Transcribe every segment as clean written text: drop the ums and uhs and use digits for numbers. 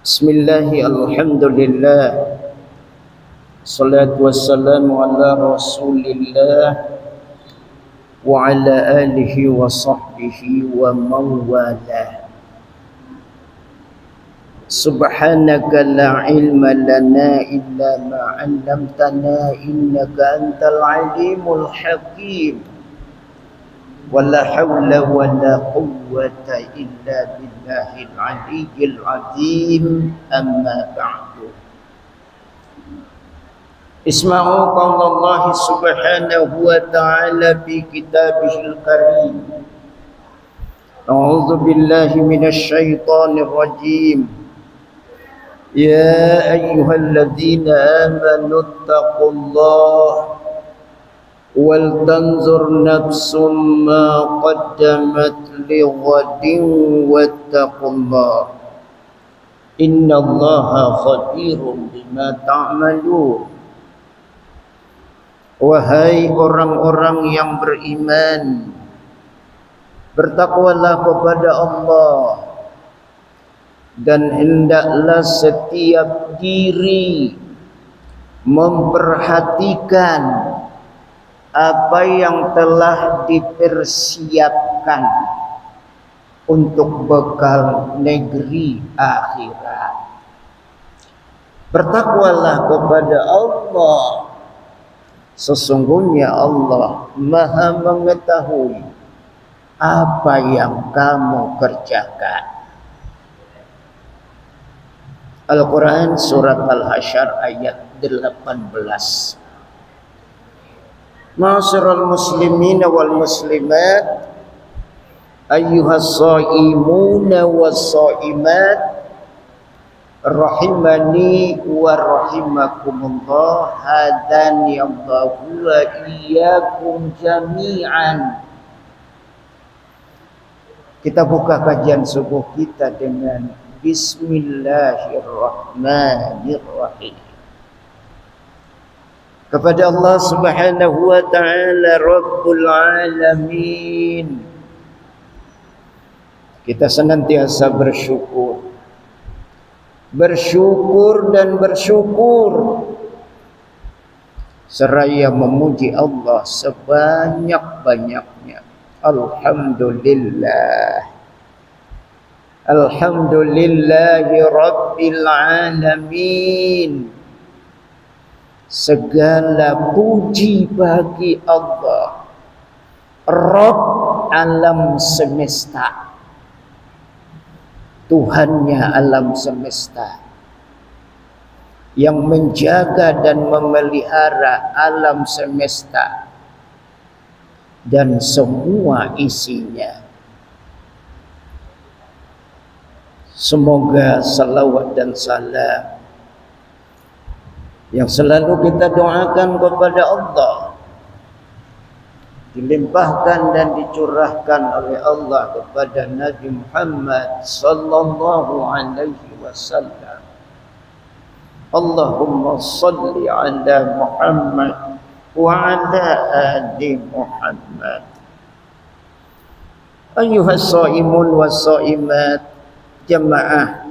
Bismillahi alhamdulillah. Salatu wassalamu ala rasulillah wa ala alihi wa sahbihi wa mawalah. Subhanaka la ilma lana illa ma 'allamtana innaka antal alimul hakim. Wala hawla wala quwwata illa billahil aliyyil azim. Amma ba'du. Isma'u qawla Allah subhanahu wa ta'ala fi kitabihil karim. A'udzu billahi minasy syaithanir rajim. Ya ayyuhalladzina amanu taqullaha wal tanzur nafsum ma qaddamat lighadin wattaqullah innallaha khabirum bima ta'malun. Wahai orang-orang yang beriman, bertakwalah kepada Allah dan hendaklah setiap diri memperhatikan apa yang telah dipersiapkan untuk bekal negeri akhirat. Bertakwalah kepada Allah, sesungguhnya Allah Maha mengetahui apa yang kamu kerjakan. Al-Quran surat Al-Hasyr ayat 18. Ma'asyiral muslimin wal muslimat, ayyuhas shaimuna was shaimat, rahimani wa rahimakumullah, hadani Allahu wa iyyakum jami'an. Kita buka kajian subuh kita dengan Bismillahirrahmanirrahim. Kepada Allah subhanahu wa ta'ala Rabbul Alamin, kita senantiasa bersyukur. Bersyukur dan bersyukur, seraya memuji Allah sebanyak-banyaknya. Alhamdulillah. Alhamdulillahi Rabbil Alamin. Segala puji bagi Allah, Rabb alam semesta, Tuhannya alam semesta, yang menjaga dan memelihara alam semesta dan semua isinya. Semoga salawat dan salam yang selalu kita doakan kepada Allah dilimpahkan dan dicurahkan oleh Allah kepada Nabi Muhammad sallallahu alaihi wasallam. Allahumma salli ala Muhammad wa ala ali Muhammad. Ayyuhas shaimun was shaimat, jamaah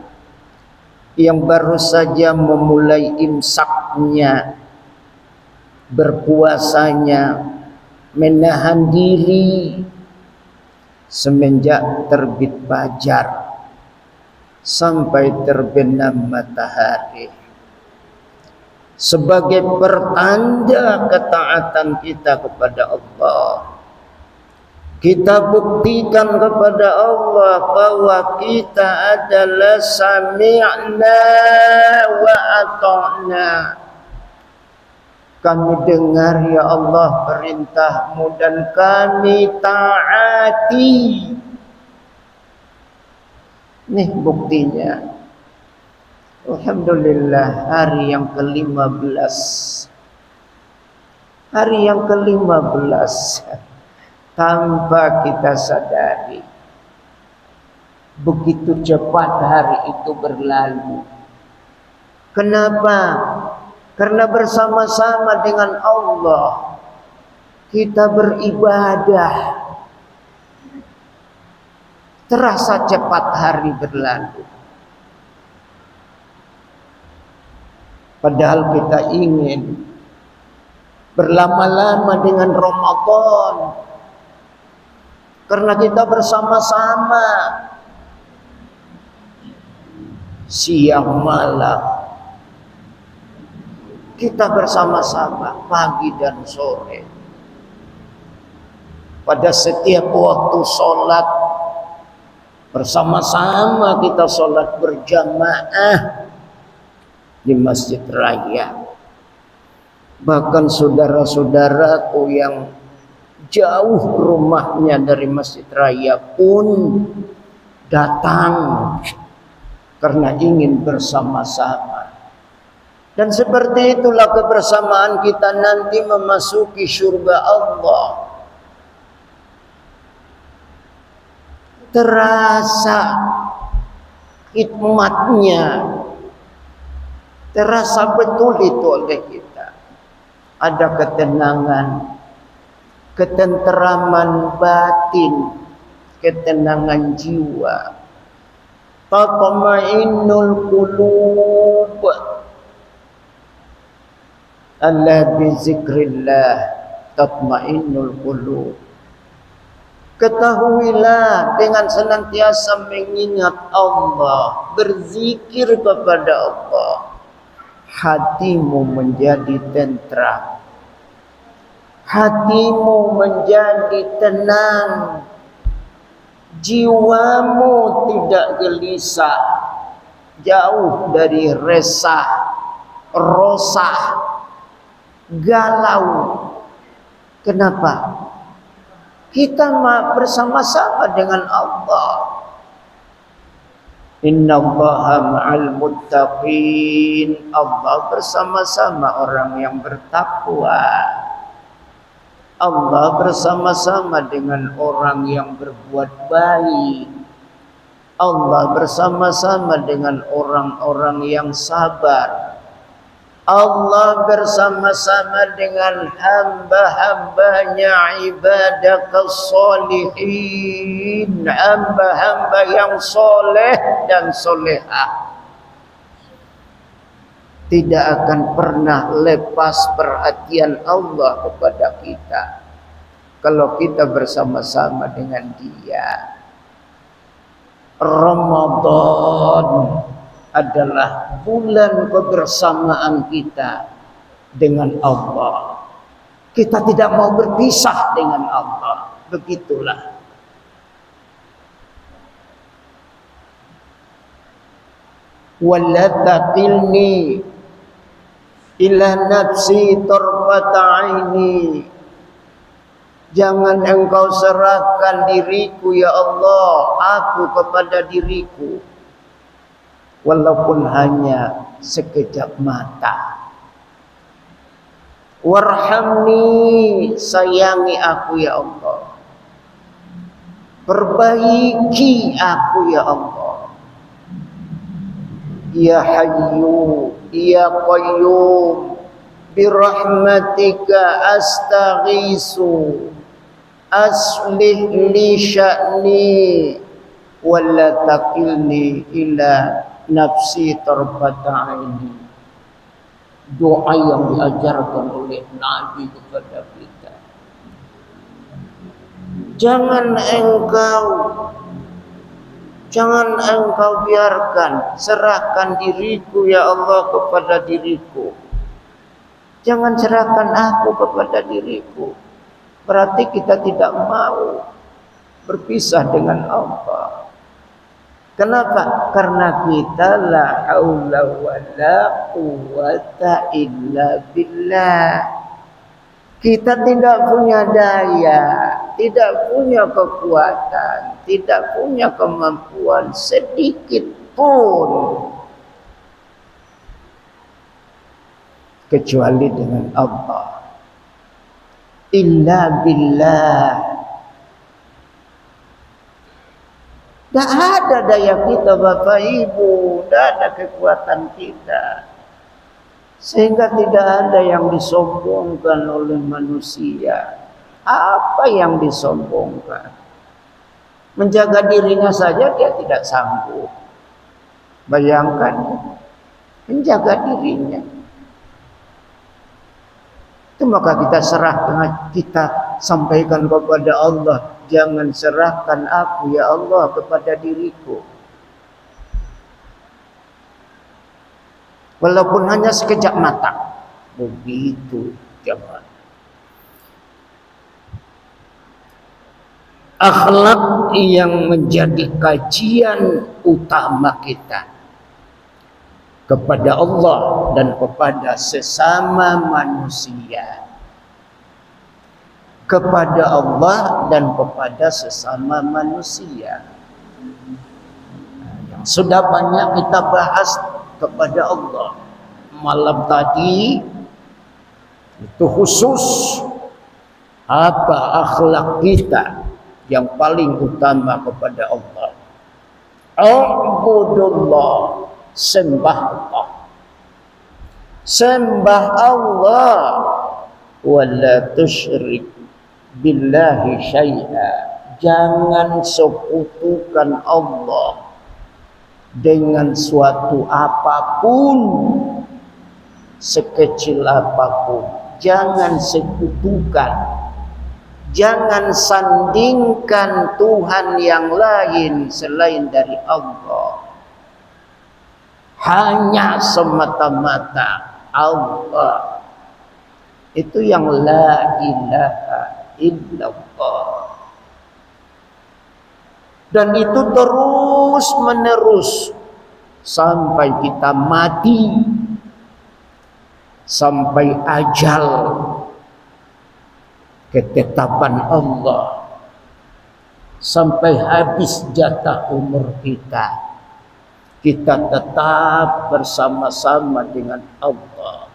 yang baru saja memulai imsaknya, berpuasanya, menahan diri semenjak terbit fajar sampai terbenam matahari, sebagai pertanda ketaatan kita kepada Allah. Kita buktikan kepada Allah bahwa kita adalah sami'na wa ata'na. Kami dengar ya Allah perintah-Mu dan kami taati. Nih buktinya. Alhamdulillah, hari yang ke-15. Hari yang ke-15. Tanpa kita sadari, begitu cepat hari itu berlalu. Kenapa? Karena bersama-sama dengan Allah kita beribadah. Terasa cepat hari berlalu. Padahal kita ingin berlama-lama dengan Ramadan karena kita bersama-sama siang malam, kita bersama-sama pagi dan sore. Pada setiap waktu sholat bersama-sama, kita sholat berjamaah di masjid raya. Bahkan saudara-saudaraku yang jauh rumahnya dari masjid raya pun datang karena ingin bersama-sama. Dan seperti itulah kebersamaan kita nanti memasuki surga Allah. Terasa hikmatnya, terasa betul itu oleh kita. Ada ketenangan, ketenteraman batin, ketenangan jiwa. Tatma'innul qulub ala bizikrillah tatma'innul qulub. Ketahuilah dengan senantiasa mengingat Allah, berzikir kepada Allah, hatimu menjadi tentram, hatimu menjadi tenang, jiwamu tidak gelisah, jauh dari resah, rosah, galau. Kenapa? Kita bersama-sama dengan Allah. Innallaha ma'al muttaqin. Allah bersama-sama orang yang bertakwa. Allah bersama-sama dengan orang yang berbuat baik. Allah bersama-sama dengan orang-orang yang sabar. Allah bersama-sama dengan hamba-hambanya ibadakas sholihin, hamba-hamba yang soleh dan solehah. Tidak akan pernah lepas perhatian Allah kepada kita kalau kita bersama-sama dengan Dia. Ramadan adalah bulan kebersamaan kita dengan Allah. Kita tidak mau berpisah dengan Allah. Begitulah. Wala taqilni ila nafsi tarfata aini. Jangan engkau serahkan diriku ya Allah, aku kepada diriku, walaupun hanya sekejap mata. Warhamni, sayangi aku ya Allah, perbaiki aku ya Allah. Ya Hayyu Ya Qayyum birahmatika astaghisu aslih li sya'ni wala taqilni ila nafsi tarfata aini. Doa yang diajarkan oleh Nabi kepada kita. Jangan engkau biarkan, serahkan diriku ya Allah kepada diriku. Jangan serahkan aku kepada diriku. Berarti kita tidak mau berpisah dengan Allah. Kenapa? Karena kita la haula wala quwwata illa billah. Kita tidak punya daya, tidak punya kekuatan, tidak punya kemampuan sedikit pun kecuali dengan Allah. Illa billah. Tidak ada daya kita Bapak Ibu, tidak ada kekuatan kita, sehingga tidak ada yang disombongkan oleh manusia. Apa yang disombongkan? Menjaga dirinya saja dia tidak sanggup. Bayangkan, menjaga dirinya. Itu maka kita serahkan, kita sampaikan kepada Allah. Jangan serahkan aku ya Allah kepada diriku. Walaupun hanya sekejap mata. Begitu jemaah. Akhlak yang menjadi kajian utama kita kepada Allah dan kepada sesama manusia. Kepada Allah dan kepada sesama manusia. Yang sudah banyak kita bahas kepada Allah. Malam tadi itu khusus apa akhlak kita yang paling utama kepada Allah. A'budullah, sembah Allah. Sembah Allah wa la tusyrik billahi syai'a. Jangan sekutukan Allah dengan suatu apapun, sekecil apapun. Jangan sekutukan. Jangan sandingkan Tuhan yang lain selain dari Allah. Hanya semata-mata Allah. Itu yang la ilaha illallah. Dan itu terus menerus sampai kita mati, sampai ajal ketetapan Allah, sampai habis jatah umur kita, kita tetap bersama-sama dengan Allah.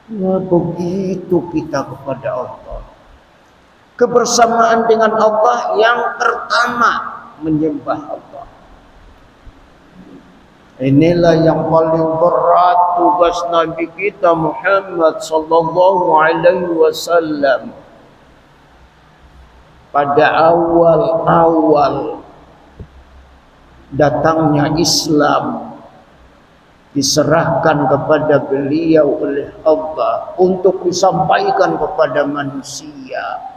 Ya, begitu kita kepada Allah. Kebersamaan dengan Allah yang pertama menyembah Allah. Inilah yang paling berat tugas Nabi kita Muhammad sallallahu alaihi wasallam. Pada awal-awal datangnya Islam, diserahkan kepada beliau oleh Allah untuk disampaikan kepada manusia.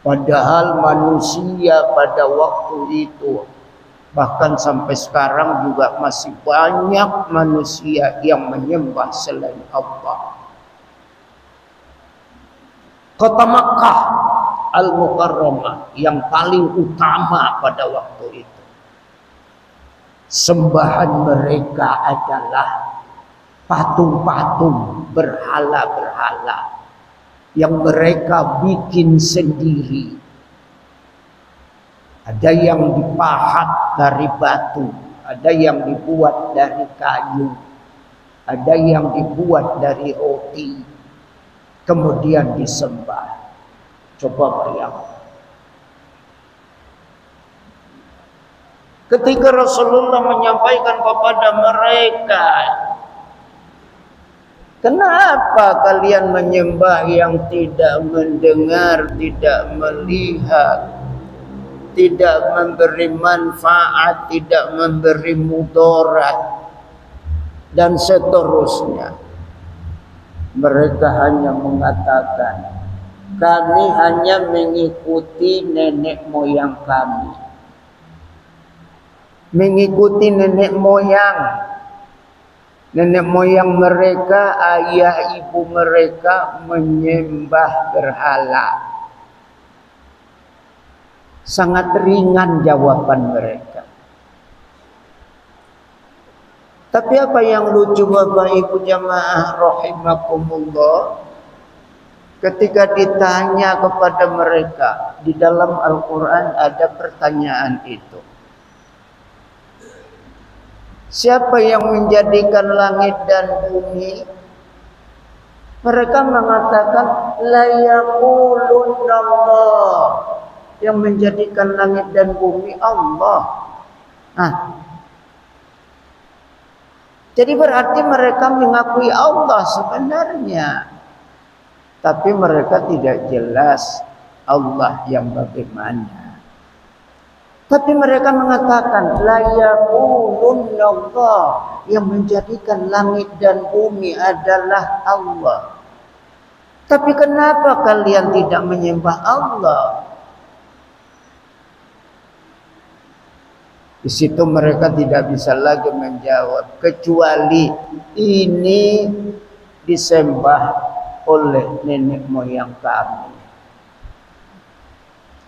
Padahal manusia pada waktu itu, bahkan sampai sekarang juga masih banyak manusia yang menyembah selain Allah. Kota Makkah Al-Mukarramah yang paling utama pada waktu itu, sembahan mereka adalah patung-patung, berhala-berhala yang mereka bikin sendiri. Ada yang dipahat dari batu, ada yang dibuat dari kayu, ada yang dibuat dari roti, kemudian disembah. Coba bayangkan. Ketika Rasulullah menyampaikan kepada mereka, kenapa kalian menyembah yang tidak mendengar, tidak melihat, tidak memberi manfaat, tidak memberi mudarat, dan seterusnya? Mereka hanya mengatakan, kami hanya mengikuti nenek moyang kami. Mengikuti nenek moyang. Nenek moyang mereka, ayah ibu mereka menyembah berhala. Sangat ringan jawaban mereka. Tapi apa yang lucu Bapak Ibu jamaah rahimakumullah, ketika ditanya kepada mereka, di dalam Al-Quran ada pertanyaan itu. Siapa yang menjadikan langit dan bumi? Mereka mengatakan la yaqulunna Allah. Yang menjadikan langit dan bumi Allah. Jadi berarti mereka mengakui Allah sebenarnya, tapi mereka tidak jelas Allah yang bagaimana. Tapi mereka mengatakan la yaqulunna Allah. Yang menjadikan langit dan bumi adalah Allah. Tapi kenapa kalian tidak menyembah Allah? Di situ mereka tidak bisa lagi menjawab, kecuali ini disembah oleh nenek moyang kami.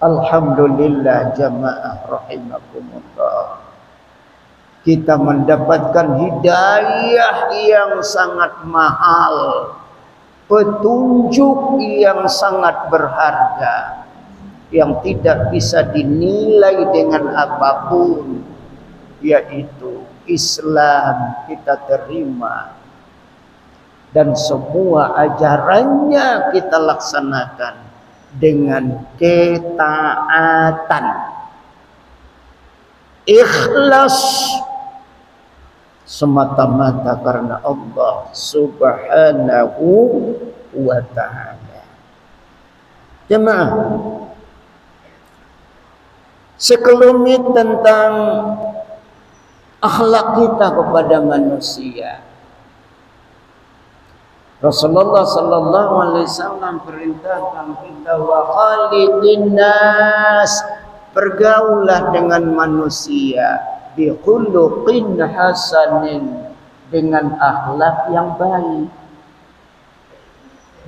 Alhamdulillah jamaah rahimakumullah. Kita mendapatkan hidayah yang sangat mahal, petunjuk yang sangat berharga, yang tidak bisa dinilai dengan apapun, yaitu Islam kita terima dan semua ajarannya kita laksanakan dengan ketaatan, ikhlas semata-mata karena Allah Subhanahu wa ta'ala. Jemaah, sekelumit tentang akhlak kita kepada manusia. Rasulullah sallallahu alaihi wasallam perintahkan kita wa khaliqin nas, bergaulah dengan manusia bi khuluqin hasanin, dengan akhlak yang baik.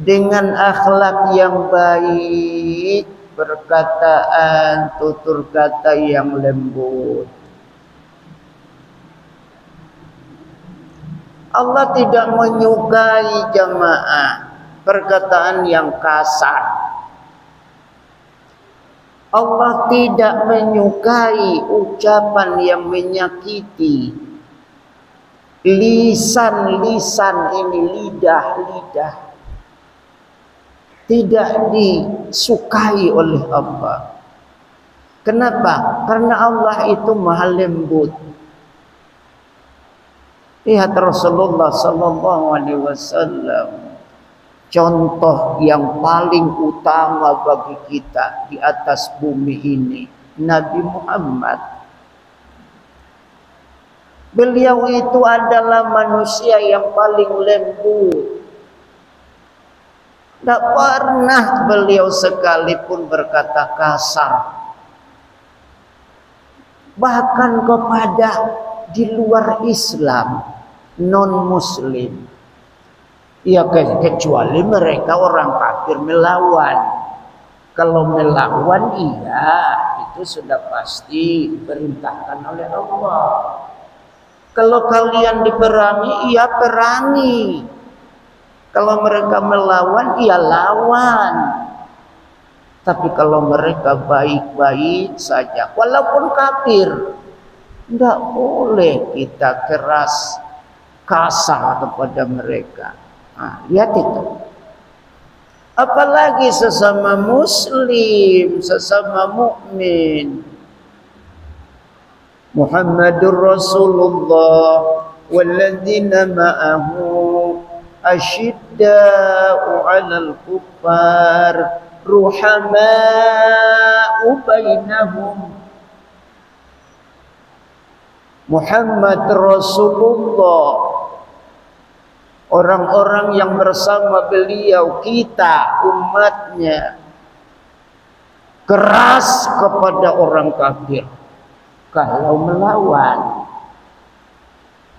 Dengan akhlak yang baik, perkataan, tutur kata yang lembut. Allah tidak menyukai jamaah perkataan yang kasar. Allah tidak menyukai ucapan yang menyakiti. Lisan-lisan ini, lidah-lidah, tidak disukai oleh Allah. Kenapa? Karena Allah itu maha lembut. Lihat Rasulullah sallallahu alaihi wasallam, contoh yang paling utama bagi kita di atas bumi ini, Nabi Muhammad. Beliau itu adalah manusia yang paling lembut. Tidak pernah beliau sekalipun berkata kasar. Bahkan kepada di luar Islam, non-Muslim. Ya kecuali mereka orang kafir melawan. Kalau melawan iya, itu sudah pasti diperintahkan oleh Allah. Kalau kalian diperangi, iya perangi. Kalau mereka melawan, iya lawan. Tapi kalau mereka baik-baik saja, walaupun kafir, tidak boleh kita keras, kasar kepada mereka. Nah, lihat itu. Apalagi sesama muslim, sesama mukmin. Muhammadur Rasulullah walladzina ma'ahu asyidda'u 'alal kuffar ruhama'u bainahum. Muhammad Rasulullah, orang-orang yang bersama beliau, kita umatnya, keras kepada orang kafir kalau melawan,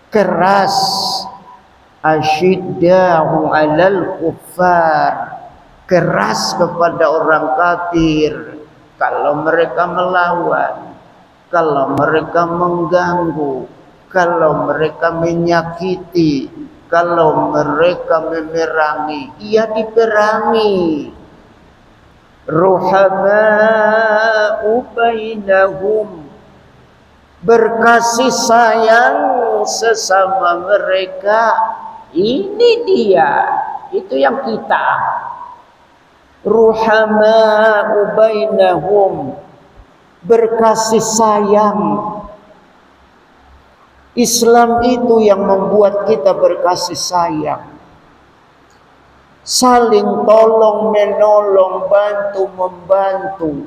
keras, asyidda'u 'alal kuffar, keras kepada orang kafir kalau mereka melawan, kalau mereka mengganggu, kalau mereka menyakiti, kalau mereka memerangi, ia diperangi. Ruhama'u bainahum, berkasih sayang sesama mereka. Ini dia, itu yang kita. Ruhama'u bainahum, berkasih sayang. Islam itu yang membuat kita berkasih sayang, saling tolong menolong, bantu membantu,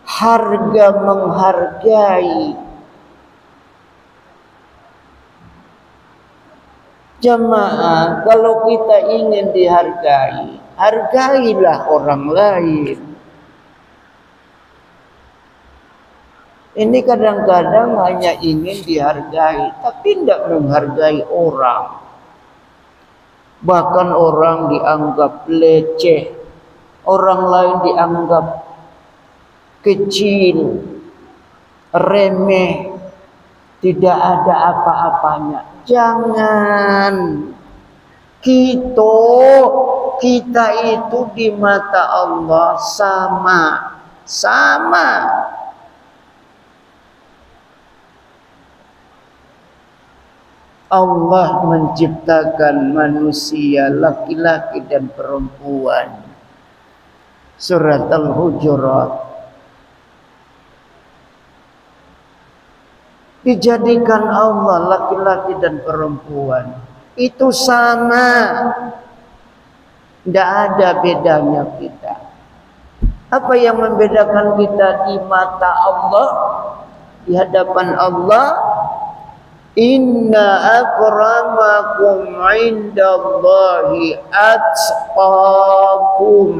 harga menghargai. Jamaah, kalau kita ingin dihargai, hargailah orang lain. Ini kadang-kadang hanya ingin dihargai, tapi tidak menghargai orang. Bahkan orang dianggap leceh, orang lain dianggap kecil, remeh, tidak ada apa-apanya. Jangan. Kita itu di mata Allah sama. Allah menciptakan manusia laki-laki dan perempuan. Surat Al-Hujurat. Dijadikan Allah laki-laki dan perempuan. Itu sama. Tidak ada bedanya kita. Apa yang membedakan kita di mata Allah? Di hadapan Allah? Inna akramakum indallahi atqakum.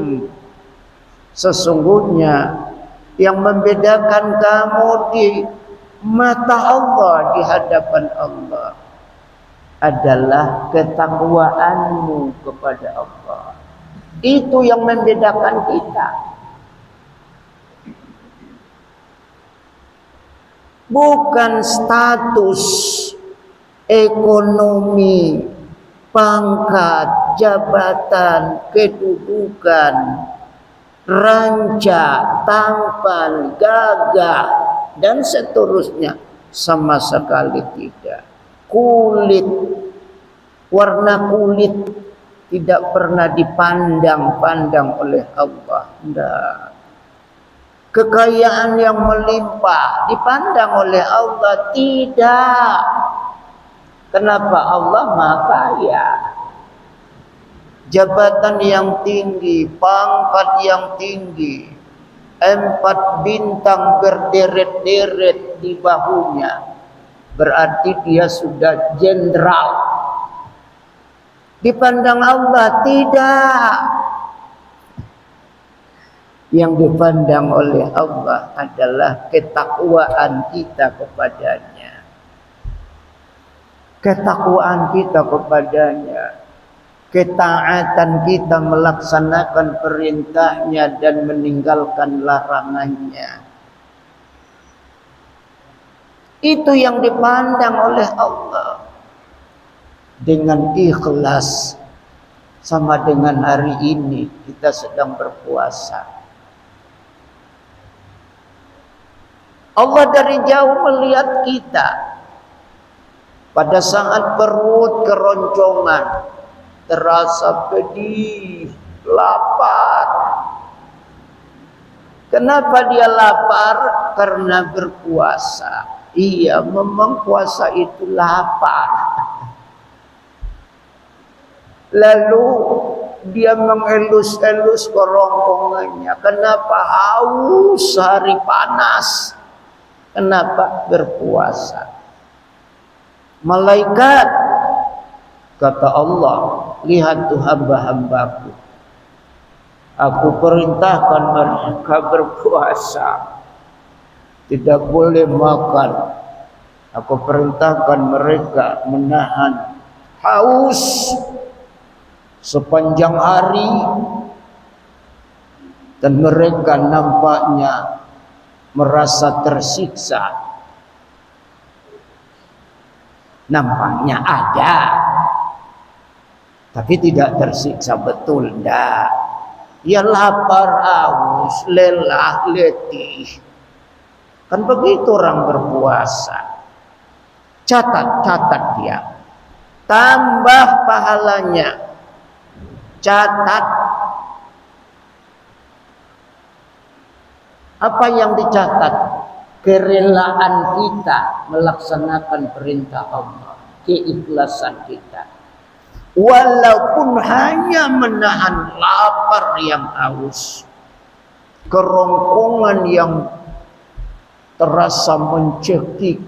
Sesungguhnya yang membedakan kamu di mata Allah, di hadapan Allah, adalah ketakwaanmu kepada Allah. Itu yang membedakan kita. Bukan status, ekonomi, pangkat, jabatan, kedudukan, rancak, tampan, gagah, dan seterusnya. Sama sekali tidak. Kulit, warna kulit tidak pernah dipandang oleh Allah. Tidak. Kekayaan yang melimpah dipandang oleh Allah? Tidak. Kenapa? Allah Maha Kaya. Jabatan yang tinggi, pangkat yang tinggi, 4 bintang berderet-deret di bahunya, berarti dia sudah jenderal. Dipandang Allah? Tidak. Yang dipandang oleh Allah adalah ketakwaan kita kepadanya. Ketakwaan kita kepadanya. Ketaatan kita melaksanakan perintahnya dan meninggalkan larangannya. Itu yang dipandang oleh Allah. Dengan ikhlas. Sama dengan hari ini kita sedang berpuasa. Allah dari jauh melihat kita. Pada saat perut keroncongan, terasa pedih, lapar. Kenapa dia lapar? Karena berpuasa. Iya, memang puasa itu lapar. Lalu dia mengelus-elus kerongkongannya. Kenapa? Haus, hari panas. Kenapa? Berpuasa. Malaikat, kata Allah, lihat tuh hamba-hambaku. Aku perintahkan mereka berpuasa. Tidak boleh makan. Aku perintahkan mereka menahan haus sepanjang hari. Dan mereka nampaknya merasa tersiksa. Nampaknya ada, tapi tidak tersiksa betul. Enggak. Ya lapar, haus, lelah, letih. Kan begitu orang berpuasa. Catat dia. Tambah pahalanya. Catat. Apa yang dicatat? Kerelaan kita melaksanakan perintah Allah. Keikhlasan kita. Walaupun hanya menahan lapar yang haus. Kerongkongan yang terasa mencekik.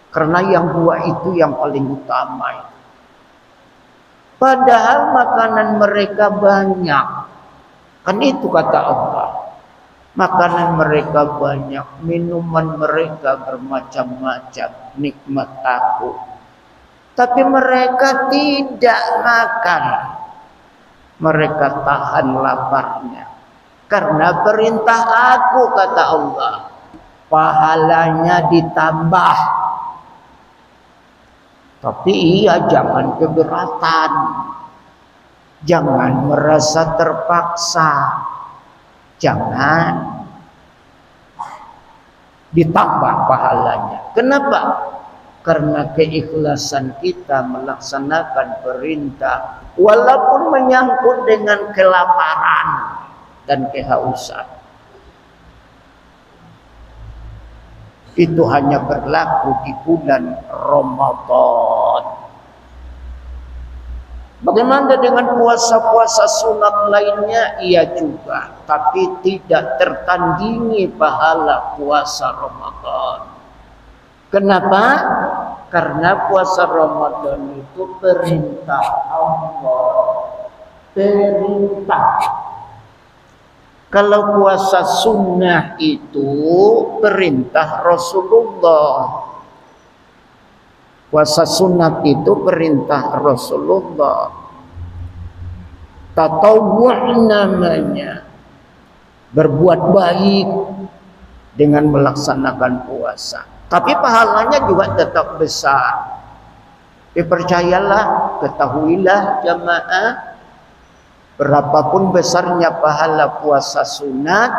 Karena yang dua itu yang paling utama. Padahal makanan mereka banyak. Kan itu kata Allah. Makanan mereka banyak, minuman mereka bermacam-macam, nikmat aku. Tapi mereka tidak makan. Mereka tahan laparnya. Karena perintah aku, kata Allah. Pahalanya ditambah. Tapi iya, jangan keberatan. Jangan merasa terpaksa. Jangan ditambah pahalanya. Kenapa? Karena keikhlasan kita melaksanakan perintah, walaupun menyangkut dengan kelaparan dan kehausan. Itu hanya berlaku di bulan Ramadan. Bagaimana dengan puasa-puasa sunat lainnya? Iya juga, tapi tidak tertandingi pahala puasa Ramadan. Kenapa? Karena puasa Ramadan itu perintah Allah. Perintah. Kalau puasa sunnah itu perintah Rasulullah. Puasa sunat itu perintah Rasulullah. Tatawwu' namanya. Berbuat baik dengan melaksanakan puasa. Tapi pahalanya juga tetap besar. Percayalah, ketahuilah jamaah, berapapun besarnya pahala puasa sunat,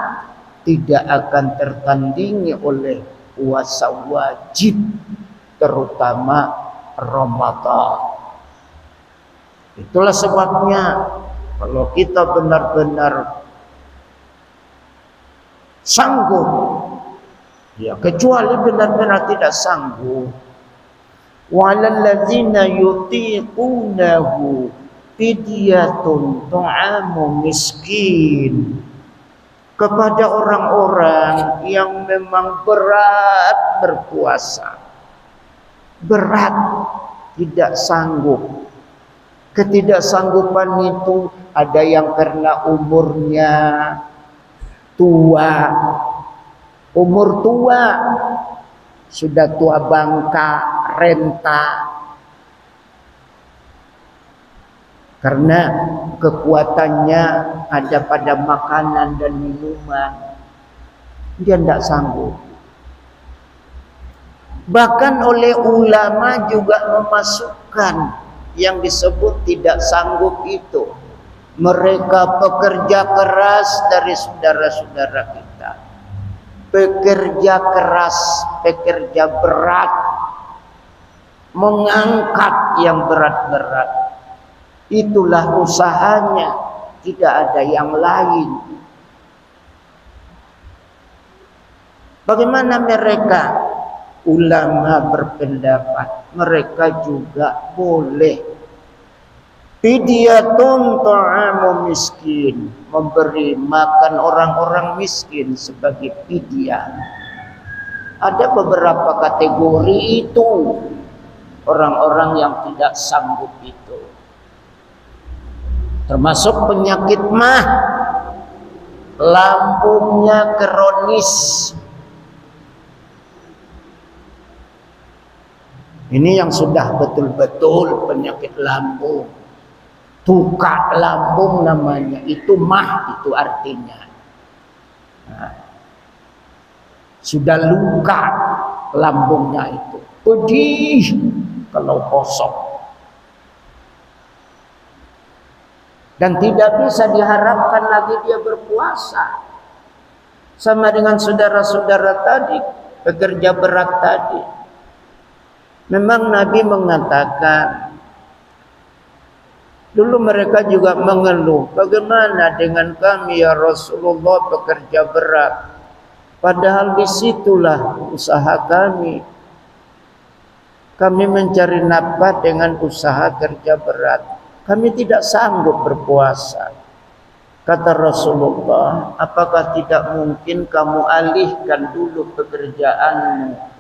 tidak akan tertandingi oleh puasa wajib, terutama Ramadan. Itulah sebabnya kalau kita benar-benar sanggup, ya kecuali benar-benar tidak sanggup, walalladzina yutiqunahu fidyatun ta'amu miskin, kepada orang-orang yang memang berat berpuasa, berat, tidak sanggup. Ketidaksanggupan itu ada yang karena umurnya tua, umur tua, sudah tua bangka, renta, karena kekuatannya ada pada makanan dan minuman, dia tidak sanggup. Bahkan oleh ulama juga memasukkan yang disebut tidak sanggup itu, mereka pekerja keras dari saudara-saudara kita, pekerja keras, pekerja berat, mengangkat yang berat-berat. Itulah usahanya, tidak ada yang lain. Bagaimana mereka? Ulama berpendapat mereka juga boleh fidyatun ta'amu miskin, memberi makan orang-orang miskin sebagai fidyah. Ada beberapa kategori itu, orang-orang yang tidak sanggup itu, termasuk penyakit mah, lambungnya kronis. Ini yang sudah betul-betul penyakit lambung, tukak lambung namanya, itu mah itu artinya. Nah, sudah luka lambungnya itu, pedih kalau kosong. Dan tidak bisa diharapkan lagi dia berpuasa. Sama dengan saudara-saudara tadi, pekerja berat tadi. Memang Nabi mengatakan, dulu mereka juga mengeluh, bagaimana dengan kami ya Rasulullah pekerja berat, padahal disitulah usaha kami. Kami mencari nafkah dengan usaha kerja berat, kami tidak sanggup berpuasa. Kata Rasulullah, apakah tidak mungkin kamu alihkan dulu pekerjaanmu,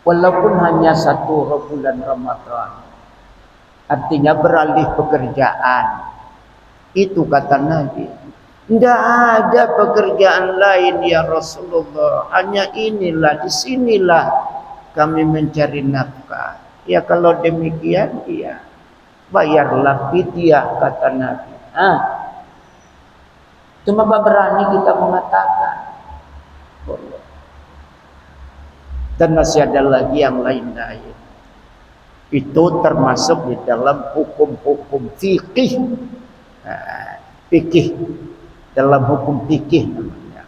walaupun hanya 1 bulan Ramadan. Artinya beralih pekerjaan. Itu kata Nabi. Tidak ada pekerjaan lain ya Rasulullah. Hanya inilah, disinilah kami mencari nafkah. Ya kalau demikian, iya. Bayarlah fidyah, kata Nabi. Cuma berani kita mengatakan. Dan masih ada lagi yang lain-lain. Itu termasuk di dalam hukum-hukum fikih. Fikih. Dalam hukum fikih namanya.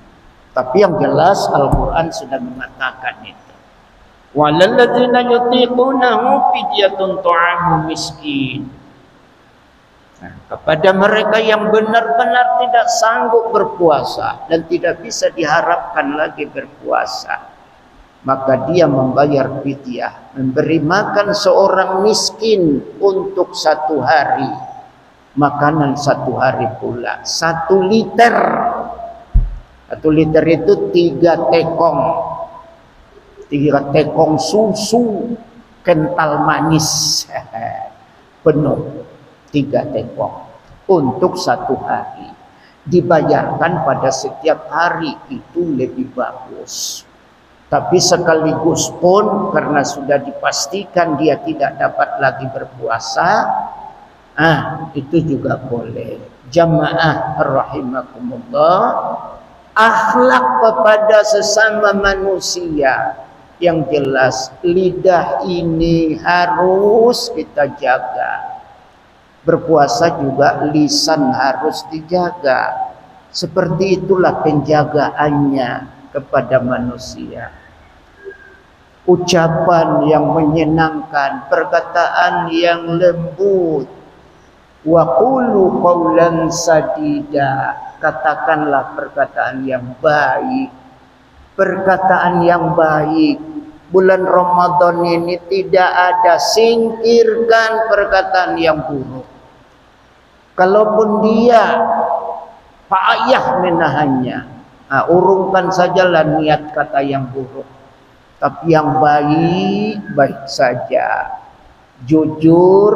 Tapi yang jelas Al-Quran sudah mengatakan itu. Walalladzina yutiqunahu fidyatun ta'amu miskin. Nah, kepada mereka yang benar-benar tidak sanggup berpuasa dan tidak bisa diharapkan lagi berpuasa, maka dia membayar fidyah, memberi makan seorang miskin untuk 1 hari, makanan 1 hari pula, 1 liter. 1 liter itu 3 tekong, 3 tekong susu kental manis penuh, 3 tekong untuk 1 hari, dibayarkan pada setiap hari. Itu lebih bagus. Tapi sekaligus pun karena sudah dipastikan dia tidak dapat lagi berpuasa, itu juga boleh. Jamaah rahimakumullah, akhlak kepada sesama manusia yang jelas, lidah ini harus kita jaga. Berpuasa juga lisan harus dijaga. Seperti itulah penjagaannya kepada manusia. Ucapan yang menyenangkan, perkataan yang lembut. Wa qulu qawlan sadida, katakanlah perkataan yang baik. Perkataan yang baik. Bulan Ramadan ini tidak ada, singkirkan perkataan yang buruk. Kalaupun dia payah menahannya, urungkan sajalah niat kata yang buruk. Tapi yang baik, baik saja. Jujur,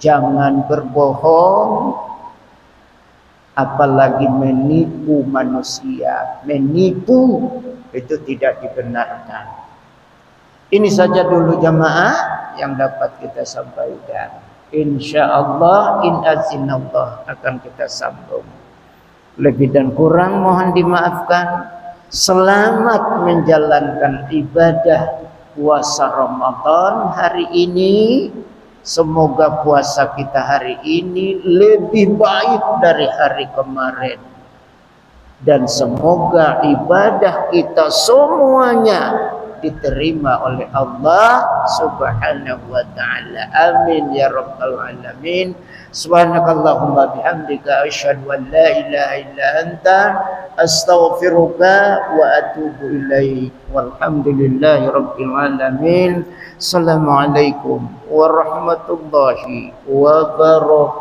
jangan berbohong, apalagi menipu manusia. Menipu itu tidak dibenarkan. Ini saja dulu jamaah yang dapat kita sampaikan. InsyaAllah in azinallah akan kita sambung. Lebih dan kurang mohon dimaafkan. Selamat menjalankan ibadah puasa Ramadan hari ini. Semoga puasa kita hari ini lebih baik dari hari kemarin. Dan semoga ibadah kita semuanya diterima oleh Allah Subhanahu wa ta'ala. Amin ya rabbal alamin. Subhanakallahumma bihamdika asyhadu an la ilaha illa anta astaghfiruka wa atubu ilaik. Walhamdulillahi rabbil alamin. Assalamualaikum warahmatullahi wabarakatuh.